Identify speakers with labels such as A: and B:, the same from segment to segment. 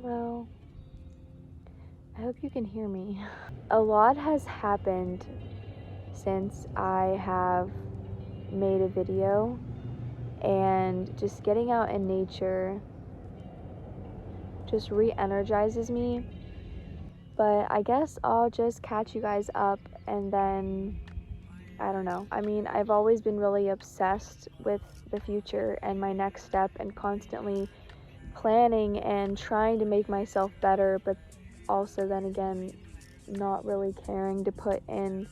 A: Hello. I hope you can hear me. A lot has happened since I have made a video, and just getting out in nature just re-energizes me. But I guess I'll just catch you guys up and then I don't know. I mean, I've always been really obsessed with the future and my next step and constantly planning and trying to make myself better, but also then again not really caring to put in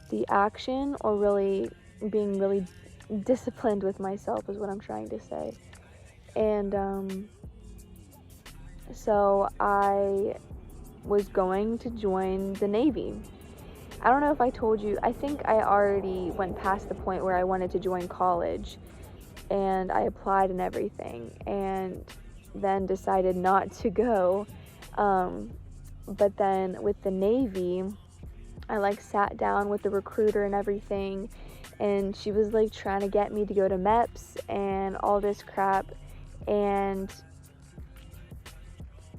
A: the action or really being really disciplined with myself is what I'm trying to say. And so I was going to join the Navy. I don't know if I told you, I think I already went past the point where I wanted to join college and I applied and everything and then decided not to go. But then with the Navy, I sat down with the recruiter and everything, and she was trying to get me to go to MEPS and all this crap, and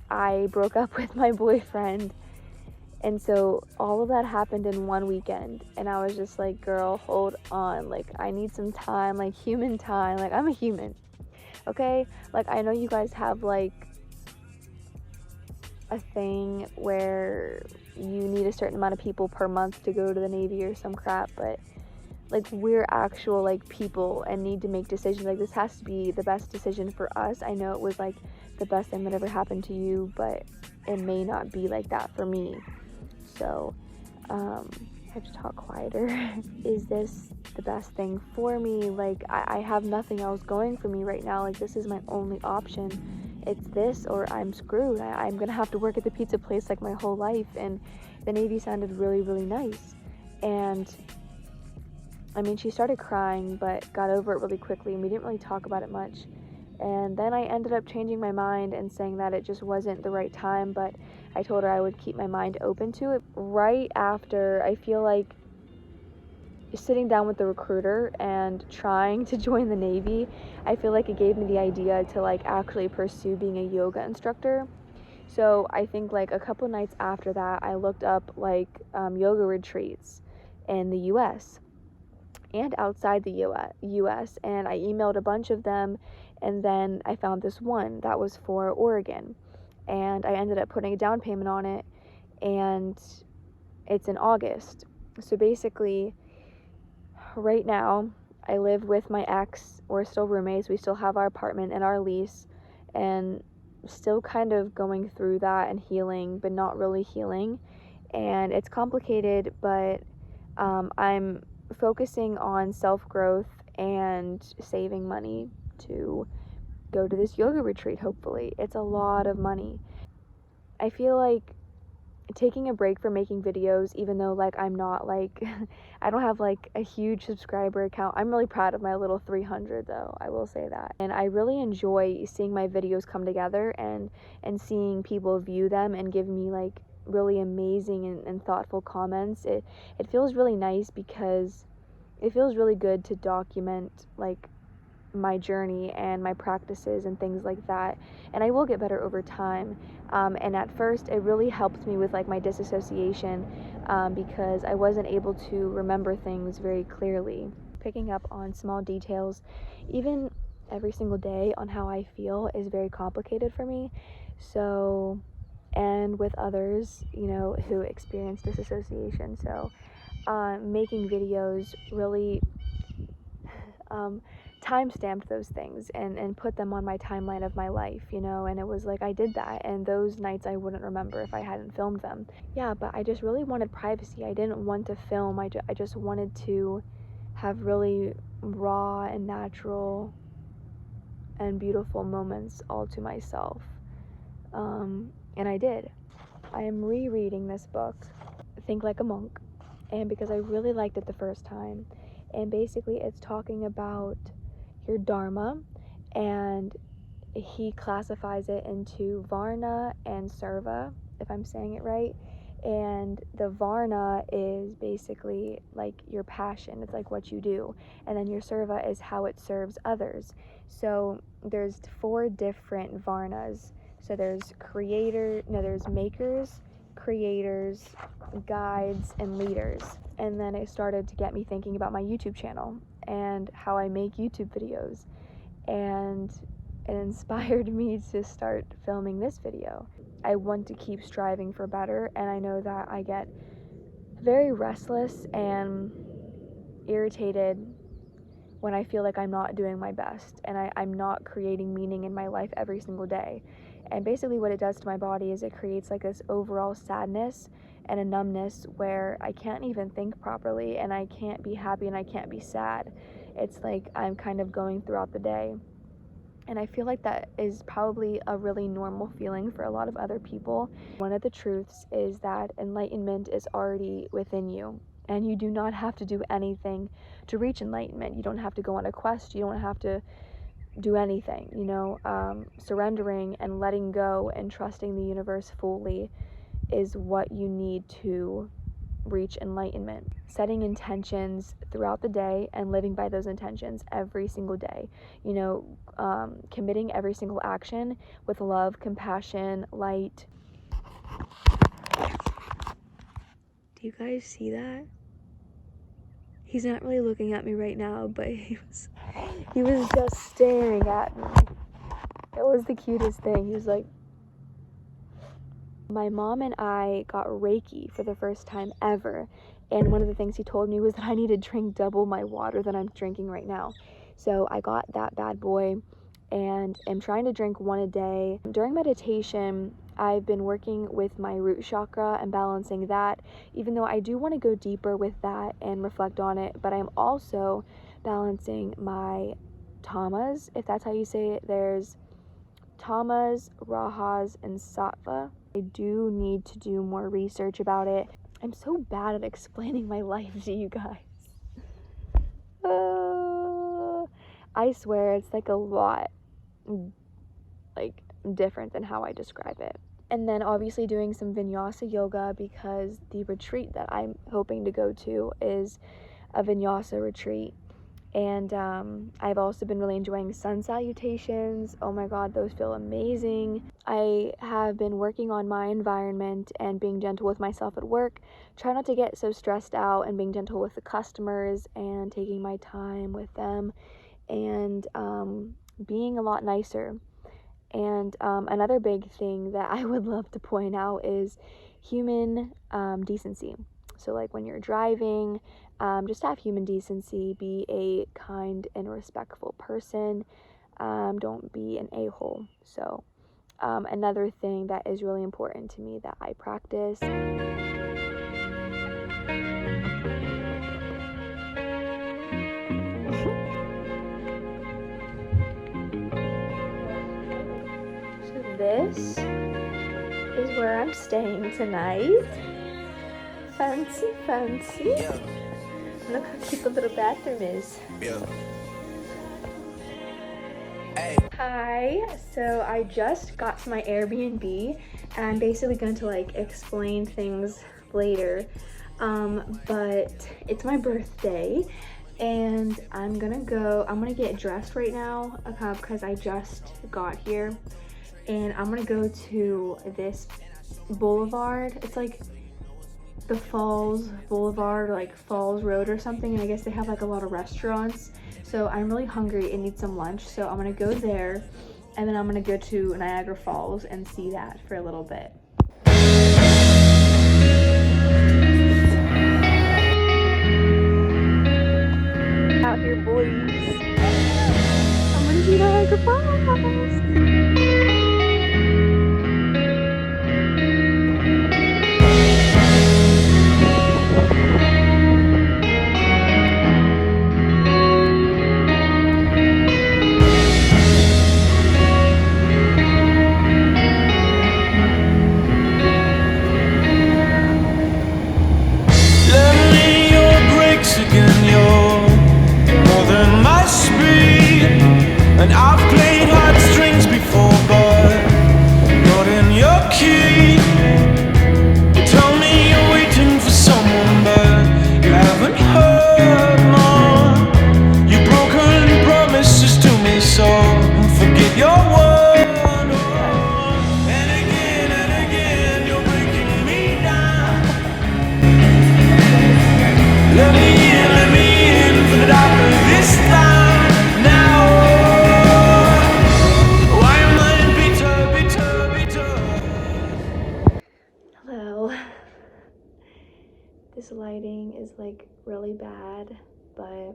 A: I broke up with my boyfriend. And so all of that happened in one weekend, and I was just like, girl, hold on, I need some time, human time. I'm a human, okay? I know you guys have a thing where you need a certain amount of people per month to go to the Navy or some crap, but we're actual people and need to make decisions. This has to be the best decision for us. I know it was the best thing that ever happened to you, but it may not be like that for me. So I have to talk quieter. Is this the best thing for me? I have nothing else going for me right now. This is my only option. It's this or I'm screwed. I'm gonna have to work at the pizza place my whole life. And the Navy sounded really, really nice. And I mean, she started crying, but got over it really quickly, and we didn't really talk about it much. And then I ended up changing my mind and saying that it just wasn't the right time, but I told her I would keep my mind open to it. Right after, I feel like sitting down with the recruiter and trying to join the Navy, I feel like it gave me the idea to actually pursue being a yoga instructor. So I think a couple nights after that, I looked up yoga retreats in the US and outside the US, and I emailed a bunch of them, and then I found this one that was for Oregon, and I ended up putting a down payment on it, and it's in August. So basically, right now, I live with my ex. We're still roommates. We still have our apartment and our lease, and still kind of going through that and healing, but not really healing. And it's complicated, but I'm focusing on self-growth and saving money to go to this yoga retreat, hopefully. It's a lot of money. I feel like taking a break from making videos, even though I'm not I don't have a huge subscriber account. I'm really proud of my little 300 though, I will say that. And I really enjoy seeing my videos come together and seeing people view them and give me really amazing and thoughtful comments. It feels really nice because it feels really good to document my journey and my practices and things like that, and I will get better over time. And at first it really helped me with my disassociation, because I wasn't able to remember things very clearly. Picking up on small details, even every single day, on how I feel is very complicated for me. So, and with others, who experience disassociation. So making videos really time-stamped those things and put them on my timeline of my life, and it was I did that, and those nights I wouldn't remember if I hadn't filmed them. Yeah, but I just really wanted privacy. I didn't want to film. I just wanted to have really raw and natural and beautiful moments all to myself. And I did. I am rereading this book, Think Like a Monk, and because I really liked it the first time. And basically it's talking about your dharma, and he classifies it into varna and sarva, if I'm saying it right. And the varna is basically your passion, it's what you do, and then your sarva is how it serves others. So there's 4 different varnas. So there's makers, creators, guides, and leaders. And then it started to get me thinking about my YouTube channel and how I make YouTube videos. And it inspired me to start filming this video. I want to keep striving for better, and I know that I get very restless and irritated when I feel like I'm not doing my best and I'm not creating meaning in my life every single day. And basically what it does to my body is it creates like this overall sadness and a numbness where I can't even think properly, and I can't be happy and I can't be sad. It's like I'm kind of going throughout the day. And I feel like that is probably a really normal feeling for a lot of other people. One of the truths is that enlightenment is already within you, and you do not have to do anything to reach enlightenment. You don't have to go on a quest. You don't have to do anything, surrendering and letting go and trusting the universe fully is what you need to reach enlightenment. Setting intentions throughout the day and living by those intentions every single day. Committing every single action with love, compassion, light. Do you guys see that? He's not really looking at me right now, but he was just staring at me. It was the cutest thing. He was like, my mom and I got Reiki for the first time ever, and one of the things he told me was that I need to drink double my water that I'm drinking right now. So I got that bad boy and am trying to drink one a day. During meditation, I've been working with my root chakra and balancing that, even though I do want to go deeper with that and reflect on it, but I'm also balancing my tamas, if that's how you say it. There's tamas, rajas, and sattva. I do need to do more research about it. I'm so bad at explaining my life to you guys. I swear it's like a lot different than how I describe it. And then obviously doing some vinyasa yoga, because the retreat that I'm hoping to go to is a vinyasa retreat. And I've also been really enjoying sun salutations. Oh my god, those feel amazing. I have been working on my environment and being gentle with myself at work. Try not to get so stressed out, and being gentle with the customers and taking my time with them, and being a lot nicer. And another big thing that I would love to point out is human decency. So like when you're driving, just have human decency. Be a kind and respectful person. Don't be an a-hole. So another thing that is really important to me that I practice. So this is where I'm staying tonight. Fancy, fancy. Yeah. Look how cute the little bathroom is. Yeah. Hey. Hi. So I just got to my Airbnb, and I'm basically going to explain things later. But it's my birthday, and I'm gonna get dressed right now because I just got here, and I'm gonna go to this boulevard. It's like the Falls Boulevard, or Falls Road or something, and I guess they have a lot of restaurants. So I'm really hungry and need some lunch, so I'm gonna go there, and then I'm gonna go to Niagara Falls and see that for a little bit. Out here, boys. I'm gonna see Niagara Falls.
B: And I've played heartstrings before.
A: This lighting is like really bad, but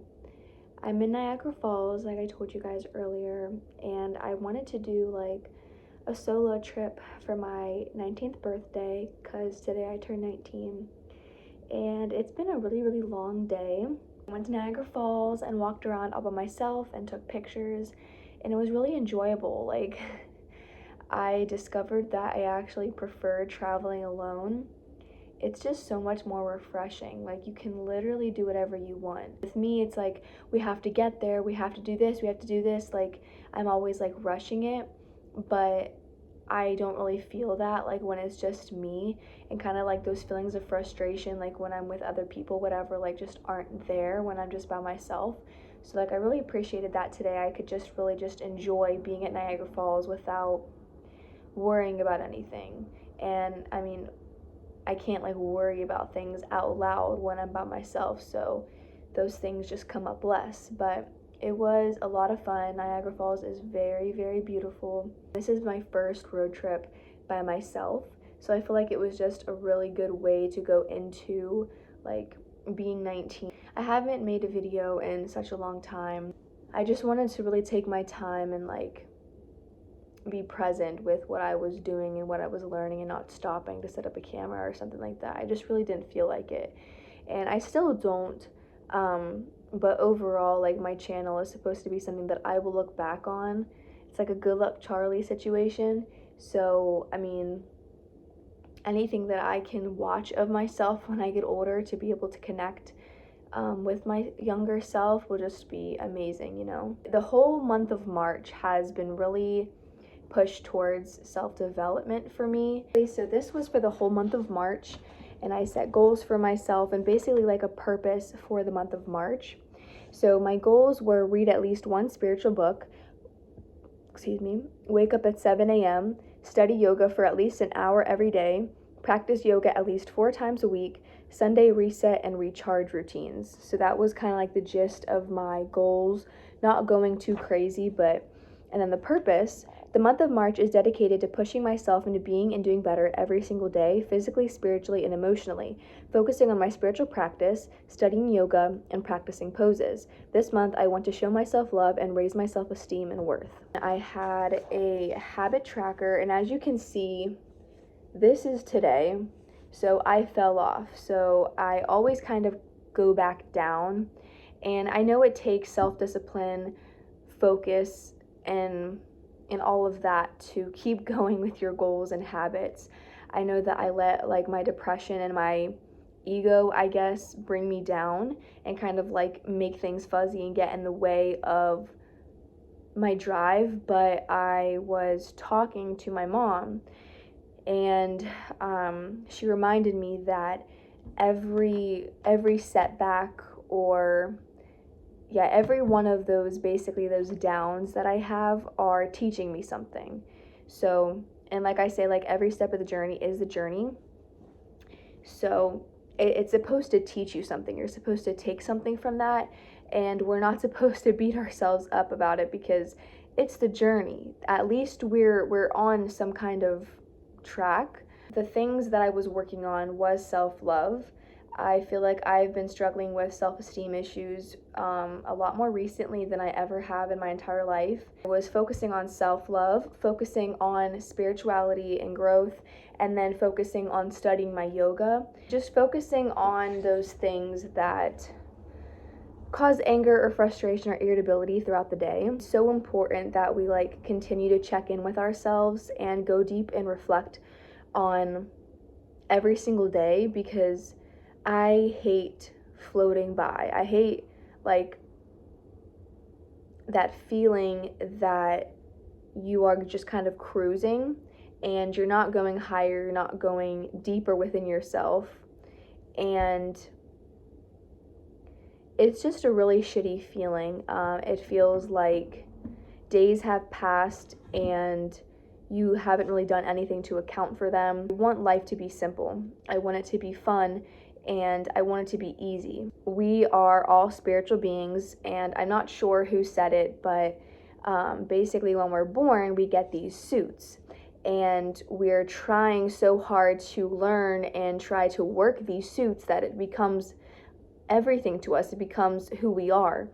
A: I'm in Niagara Falls, like I told you guys earlier, and I wanted to do like a solo trip for my 19th birthday because today I turned 19, and it's been a really long day. I went to Niagara Falls and walked around all by myself and took pictures, and it was really enjoyable. Like, I discovered that I actually prefer traveling alone. It's just so much more refreshing. Like, you can literally do whatever you want. With me, it's like, we have to get there, we have to do this, we have to do this. Like, I'm always like rushing it, but I don't really feel that like when it's just me, and kind of like those feelings of frustration like when I'm with other people, whatever, like just aren't there when I'm just by myself. So like I really appreciated that today. I could just really just enjoy being at Niagara Falls without worrying about anything. And I mean, I can't like worry about things out loud when I'm by myself, so those things just come up less. But it was a lot of fun. Niagara Falls is very beautiful. This is my first road trip by myself, so I feel like it was just a really good way to go into like being 19. I haven't made a video in such a long time. I just wanted to really take my time and like be present with what I was doing and what I was learning, and not stopping to set up a camera or something like that. I just really didn't feel like it, and I still don't, but overall, like, my channel is supposed to be something that I will look back on. It's like a Good Luck Charlie situation. So I mean, anything that I can watch of myself when I get older to be able to connect with my younger self will just be amazing, you know. The whole month of March has been really push towards self-development for me. So this was for the whole month of March, and I set goals for myself and basically like a purpose for the month of March. So my goals were read at least one spiritual book, wake up at 7 a.m., study yoga for at least an hour every day, practice yoga at least 4 times a week, Sunday reset and recharge routines. So that was kind of like the gist of my goals, not going too crazy, but, and then the purpose. The month of March is dedicated to pushing myself into being and doing better every single day, physically, spiritually, and emotionally, focusing on my spiritual practice, studying yoga, and practicing poses. This month, I want to show myself love and raise my self-esteem and worth. I had a habit tracker, and as you can see, this is today. So I fell off. So I always kind of go back down, and I know it takes self-discipline, focus, and all of that to keep going with your goals and habits. I know that I let like my depression and my ego, I guess, bring me down and kind of like make things fuzzy and get in the way of my drive. But I was talking to my mom, and she reminded me that every setback, or every one of those, basically those downs that I have, are teaching me something. So, and like I say, like every step of the journey is the journey. So it's supposed to teach you something. You're supposed to take something from that, and we're not supposed to beat ourselves up about it because it's the journey. At least we're on some kind of track. The things that I was working on was self-love. I feel like I've been struggling with self-esteem issues a lot more recently than I ever have in my entire life. I was focusing on self-love, focusing on spirituality and growth, and then focusing on studying my yoga. Just focusing on those things that cause anger or frustration or irritability throughout the day. It's so important that we like continue to check in with ourselves and go deep and reflect on every single day, because I hate floating by. I hate like that feeling that you are just kind of cruising and you're not going higher, you're not going deeper within yourself, and it's just a really shitty feeling. It feels like days have passed and you haven't really done anything to account for them. I want life to be simple. I want it to be fun, and I want it to be easy. We are all spiritual beings, and I'm not sure who said it, but basically when we're born, we get these suits. and we're trying so hard to learn and try to work these suits that it becomes everything to us. It becomes who we are,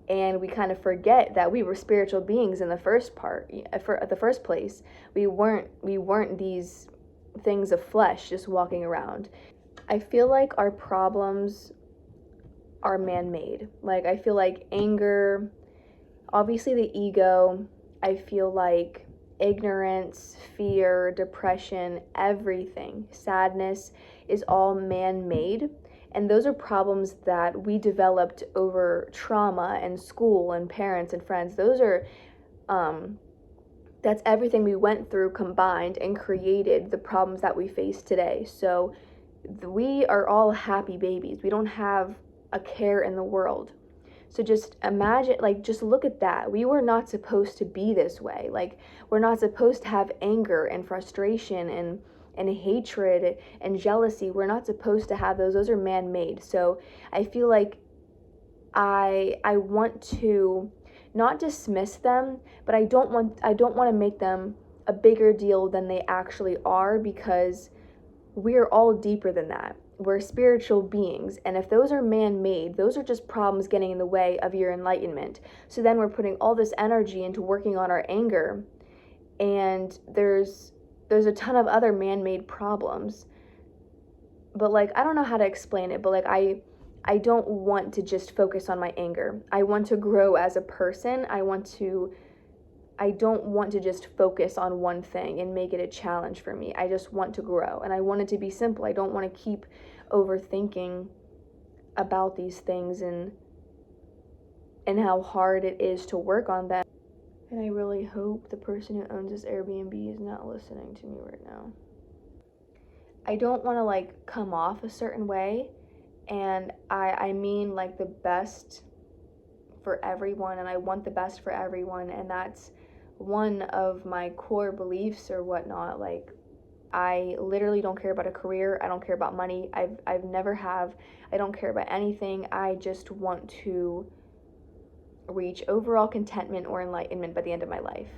A: and we kind of forget that we were spiritual beings in the first place. We weren't these things of flesh just walking around. I feel like our problems are man-made. Like, I feel like anger, obviously the ego, I feel like ignorance, fear, depression, everything, sadness is all man-made. And those are problems that we developed over trauma and school and parents and friends. Those are, that's everything we went through combined and created the problems that we face today. So we are all happy babies. We don't have a care in the world. So just imagine, like, just look at that. We were not supposed to be this way. Like, we're not supposed to have anger and frustration and hatred and jealousy. We're not supposed to have those. Those are man-made. So I feel like I want to not dismiss them, but I don't want to make them a bigger deal than they actually are, because we're all deeper than that. We're spiritual beings, and if those are man-made, those are just problems getting in the way of your enlightenment. So then we're putting all this energy into working on our anger, and there's a ton of other man-made problems. But like, I don't know how to explain it, but like, I don't want to just focus on my anger. I want to grow as a person. I don't want to just focus on one thing and make it a challenge for me. I just want to grow, and I want it to be simple. I don't want to keep overthinking about these things and how hard it is to work on them. And I really hope the person who owns this Airbnb is not listening to me right now. I don't want to like come off a certain way, and I mean like the best for everyone, and I want the best for everyone, and that's one of my core beliefs or whatnot. Like, I literally don't care about a career. I don't care about money. I've never have. I don't care about anything. I just want to reach overall contentment or enlightenment by the end of my life.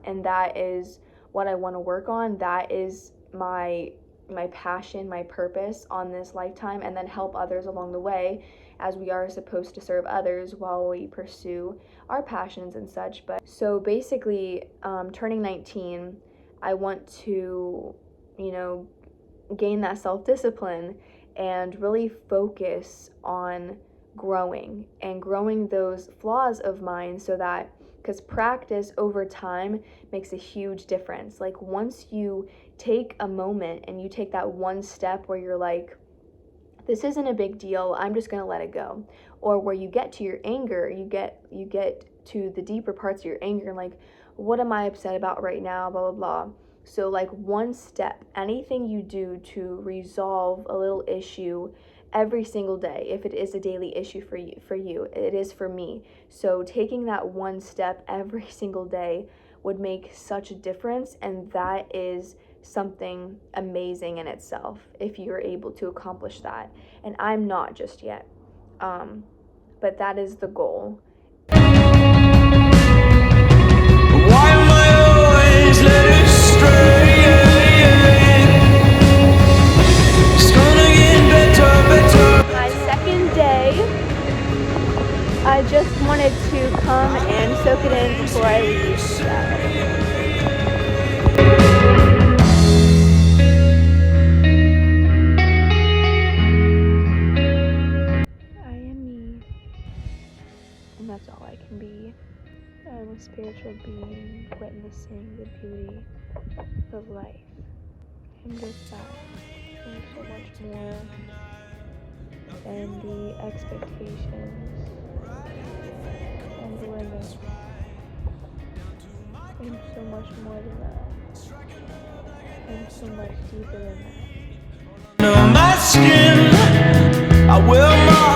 A: And that is what I want to work on. That is my passion, my purpose on this lifetime, and then help others along the way, as we are supposed to serve others while we pursue our passions and such. But so basically, turning 19, I want to, gain that self-discipline and really focus on growing those flaws of mine, so that, because practice over time makes a huge difference. Like, once you take a moment and you take that one step where you're like, this isn't a big deal, I'm just gonna let it go, or where you get to your anger, you get to the deeper parts of your anger and like, what am I upset about right now, blah blah blah. So like, one step, anything you do to resolve a little issue every single day, if it is a daily issue for you, it is for me. So taking that one step every single day would make such a difference, and that is something amazing in itself if you're able to accomplish that. And I'm not just yet, but that is the goal.
B: Why am I always led astray? It's gonna get better.
A: My second day, I just wanted to come and soak it in before I leave. And that's all I can be. I'm a spiritual being witnessing the beauty of life. And with that, there's so much more than the expectations and the limits. And so much more than that. And so much deeper than that.
B: My skin, I wear my